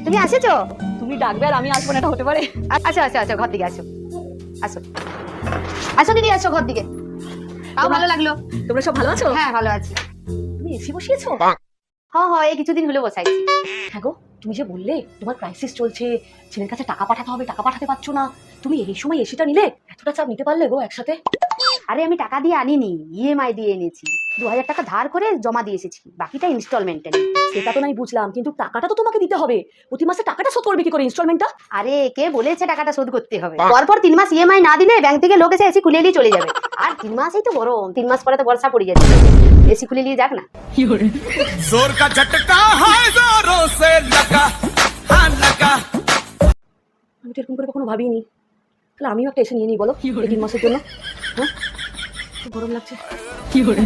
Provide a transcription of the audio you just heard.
তুমি আসেছো? তুমি ডাকবে আর আমি আসবো না, এটা হতে পারে? আচ্ছা আচ্ছা আচ্ছা, ঘর দিকে আসো, আসো আসো দিদি, আসো ঘর দিকে। তাও ভালো লাগলো। তোমরা সব ভালো আছো? হ্যাঁ ভালো আছি। তুমি এসি বসিয়েছো? হ্যাঁ এই কিছুদিন হলো বসাইছি। হ্যাঁ গো, তুমি যে বললে তোমার ক্রাইসিস চলছে, ছেলের কাছে টাকা পাঠাতে হবে, টাকা পাঠাতে পারছো না, তুমি এই সময় এসিটা নিলে? এতটা চাপ নিতে পারলে গো একসাথে? আরে আমি টাকা দিয়ে আনিনি, ইএমআই দিয়ে এনেছি। 2000 টাকা ধার করে জমা দিয়ে এসেছি, বাকিটা ইনস্টলমেন্টে। সেটা তো নাই বুঝলাম, কিন্তু টাকাটা তো তোমাকে দিতে হবে। প্রতি মাসে টাকাটা শোধ করবে কি করে ইনস্টলমেন্টটা? আরে কে বলেছে টাকাটা শোধ করতে হবে? পরপর 3 মাস ইএমআই না দিলে ব্যাংক থেকে লোক এসে এসি খুলে নিয়ে চলে যাবে। আর 3 মাসেই তো গরম, 3 মাস পরে তো বর্ষা পড়ে যাচ্ছে, এসি খুলে নিয়ে যাক না। जोर का झटका है जोरों से लगा, हाँ लगा। আমি তো এরকম করে কখনো ভাবিনি। তাহলে আমিও একটা এসে নিয়ে নিই বলো, এই 3 মাসের জন্য। হ্যাঁ, খুব গরম লাগছে। কি করে?